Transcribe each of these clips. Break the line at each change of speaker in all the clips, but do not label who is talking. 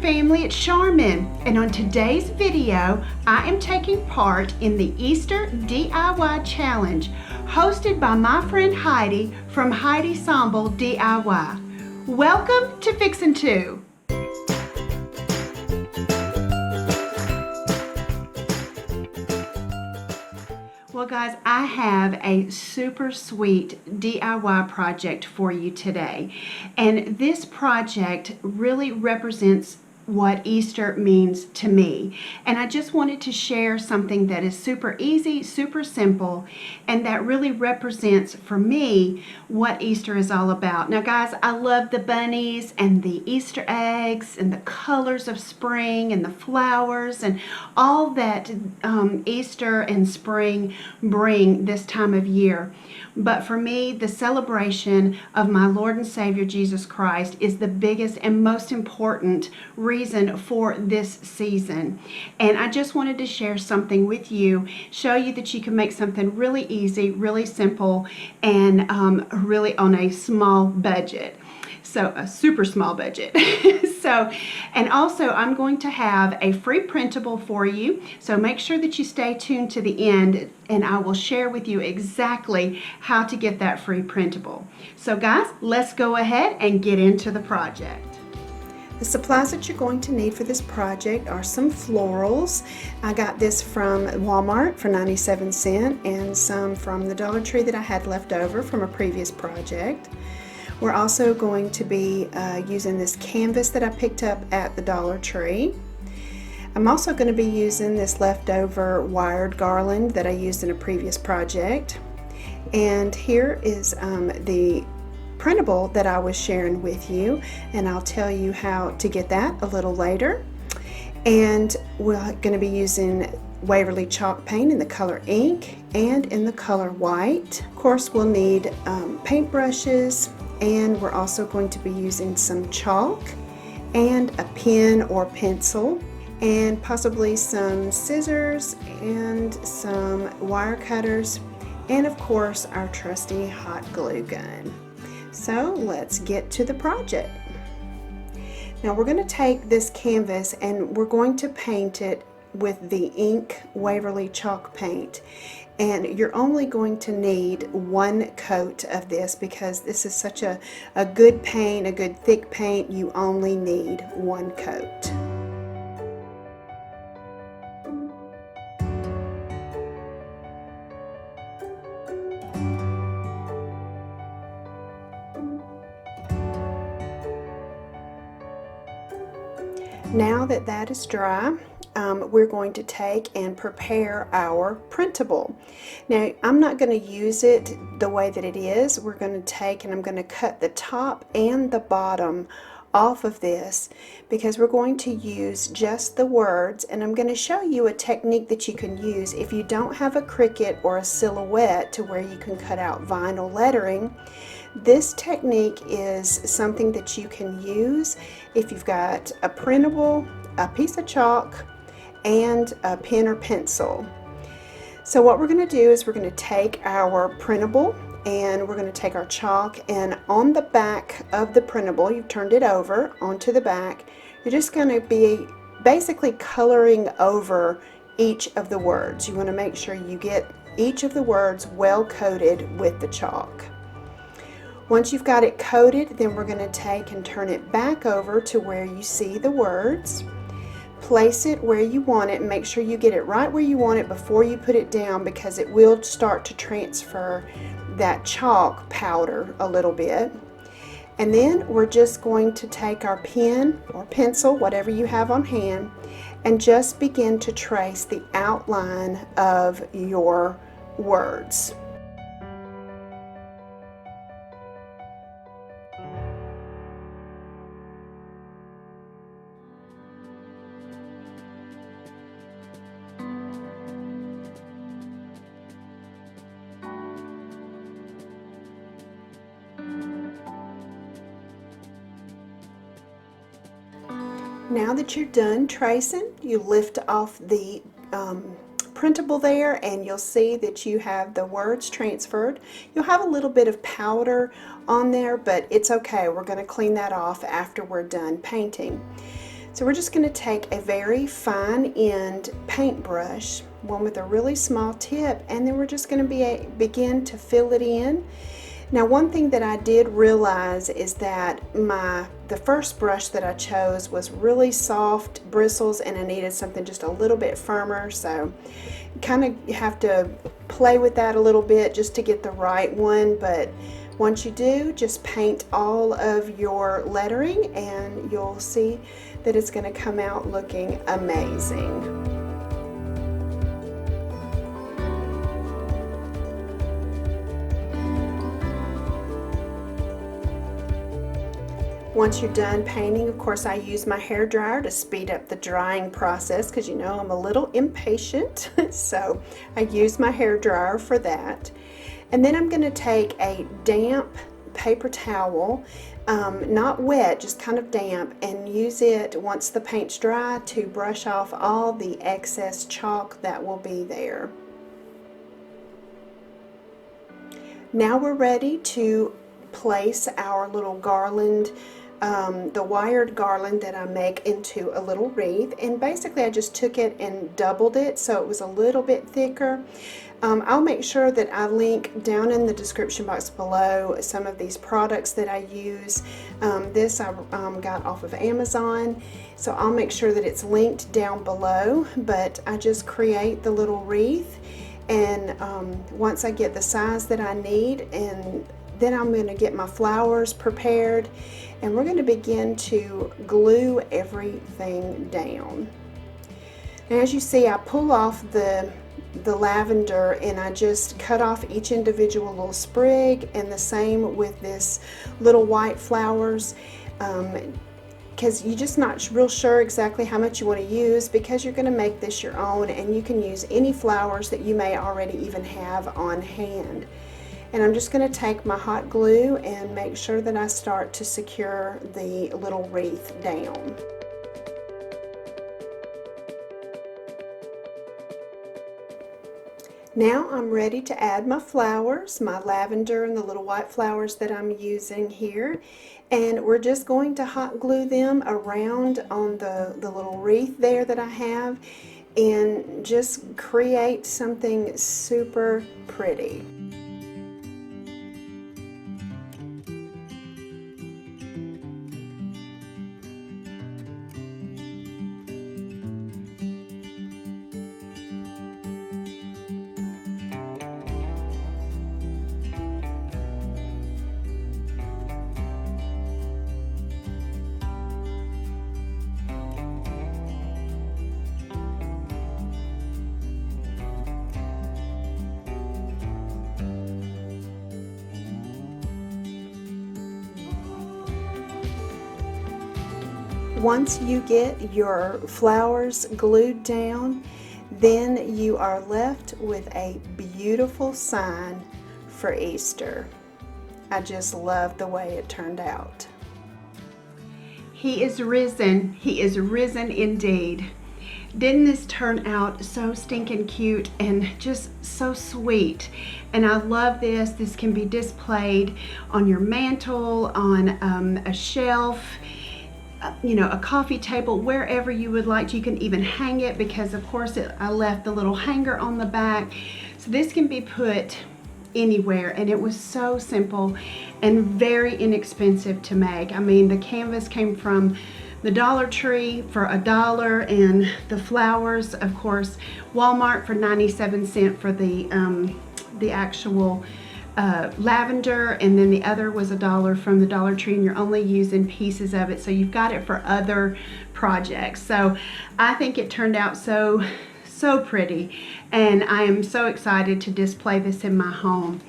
Family, it's Charmin, and on today's video I am taking part in the Easter DIY challenge hosted by my friend Heidi from Heidi Sonboul DIY. Welcome to Fixin' 2. Well guys, I have a super sweet DIY project for you today, and this project really represents what Easter means to me. And I just wanted to share something that is super easy, super simple, and that really represents for me what Easter is all about. Now guys, I love the bunnies and the Easter eggs and the colors of spring and the flowers and all that Easter and spring bring this time of year. But for me, the celebration of my Lord and Savior Jesus Christ is the biggest and most important reason for this season. And I just wanted to share something with you, show you that you can make something really easy, really simple, and really on a small budget. So a super small budget. And also I'm going to have a free printable for you. So make sure that you stay tuned to the end, and I will share with you exactly how to get that free printable. So guys, let's go ahead and get into the project. The supplies that you're going to need for this project are some florals. I got this from Walmart for 97 cents and some from the Dollar Tree that I had left over from a previous project. We're also going to be using this canvas that I picked up at the Dollar Tree. I'm also going to be using this leftover wired garland that I used in a previous project. And here is the printable that I was sharing with you, and I'll tell you how to get that a little later. And we're going to be using Waverly chalk paint in the color ink and in the color white. Of course, we'll need paint brushes, and we're also going to be using some chalk and a pen or pencil, and possibly some scissors and some wire cutters, and of course our trusty hot glue gun. So let's get to the project. Now we're going to take this canvas and we're going to paint it with the ink Waverly chalk paint, and you're only going to need one coat of this because this is such a good paint, a good thick paint. You only need one coat. Now that that is dry, we're going to take and prepare our printable. Now I'm not going to use it the way that it is. We're going to take and I'm going to cut the top and the bottom off of this because we're going to use just the words, and I'm going to show you a technique that you can use if you don't have a Cricut or a silhouette to where you can cut out vinyl lettering. This technique is something that you can use if you've got a printable, a piece of chalk, and a pen or pencil. So what we're going to do is we're going to take our printable and we're going to take our chalk, and on the back of the printable, you've turned it over onto the back, you're just going to be basically coloring over each of the words. You want to make sure you get each of the words well coated with the chalk. Once you've got it coated, then we're going to take and turn it back over to where you see the words. Place it where you want it and make sure you get it right where you want it before you put it down, because it will start to transfer that chalk powder a little bit. And then we're just going to take our pen or pencil, whatever you have on hand, and just begin to trace the outline of your words. Now that you're done tracing, you lift off the printable there, and you'll see that you have the words transferred. You'll have a little bit of powder on there, but it's okay. We're going to clean that off after we're done painting. So we're just going to take a very fine end paintbrush, one with a really small tip, and then we're just going to begin to fill it in. Now, one thing that I did realize is that the first brush that I chose was really soft bristles, and I needed something just a little bit firmer, so kind of have to play with that a little bit just to get the right one. But once you do, just paint all of your lettering and you'll see that it's going to come out looking amazing. Once you're done painting, of course, I use my hair dryer to speed up the drying process because you know I'm a little impatient, so I use my hair dryer for that. And then I'm going to take a damp paper towel, not wet, just kind of damp, and use it once the paint's dry to brush off all the excess chalk that will be there. Now we're ready to place our little garland, the wired garland that I make, into a little wreath. And basically I just took it and doubled it so it was a little bit thicker. I'll make sure that I link down in the description box below some of these products that I use. This I got off of Amazon, so I'll make sure that it's linked down below. But I just create the little wreath, and once I get the size that I need, and then I'm going to get my flowers prepared, and we're going to begin to glue everything down. Now, as you see, I pull off the lavender and I just cut off each individual little sprig, and the same with this little white flowers, because you're just not real sure exactly how much you want to use, because you're going to make this your own, and you can use any flowers that you may already even have on hand. And I'm just going to take my hot glue and make sure that I start to secure the little wreath down. Now I'm ready to add my flowers, my lavender and the little white flowers that I'm using here. And we're just going to hot glue them around on the little wreath there that I have, and just create something super pretty. Once you get your flowers glued down, then you are left with a beautiful sign for Easter. I just love the way it turned out. He is risen. He is risen indeed. Didn't this turn out so stinking cute and just so sweet? And I love this. This can be displayed on your mantle, on a shelf, you know, a coffee table, wherever you would like to. You can even hang it, because of course I left the little hanger on the back. So this can be put anywhere, and it was so simple and very inexpensive to make. I mean, the canvas came from the Dollar Tree for $1, and the flowers, of course, Walmart for 97 cents for the actual lavender, and then the other was $1 from the Dollar Tree, and you're only using pieces of it, so you've got it for other projects. So I think it turned out so so pretty, and I am so excited to display this in my home.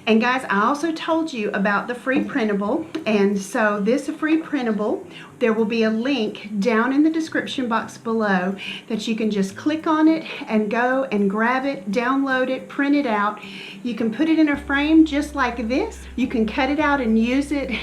And guys, I also told you about the free printable, and so this free printable, there will be a link down in the description box below that you can just click on it and go and grab it, download it, print it out. You can put it in a frame just like this. You can cut it out and use it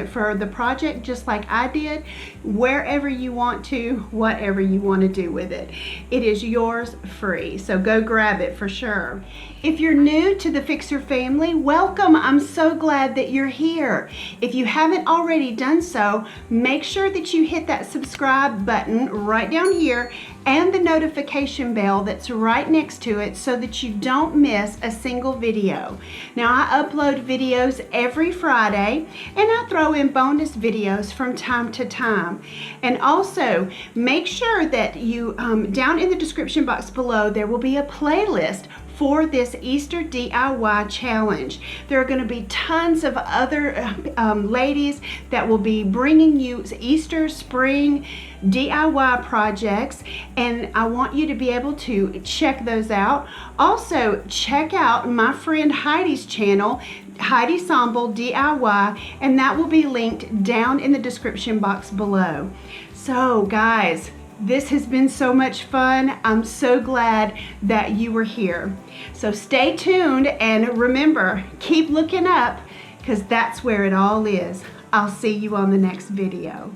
for the project just like I did, wherever you want to, whatever you want to do with it. It is yours free, so go grab it for sure. If you're new to the Fixer family, welcome. I'm so glad that you're here. If you haven't already done so, make sure that you hit that subscribe button right down here and the notification bell that's right next to it so that you don't miss a single video. Now, I upload videos every Friday, and I throw in bonus videos from time to time. And also, make sure that you, down in the description box below, there will be a playlist for this Easter DIY challenge. There are going to be tons of other ladies that will be bringing you Easter, spring DIY projects, and I want you to be able to check those out. Also, check out my friend Heidi's channel, Heidi Sonboul DIY, and that will be linked down in the description box below. So guys, this has been so much fun. I'm so glad that you were here. So stay tuned, and remember, keep looking up, because that's where it all is. I'll see you on the next video.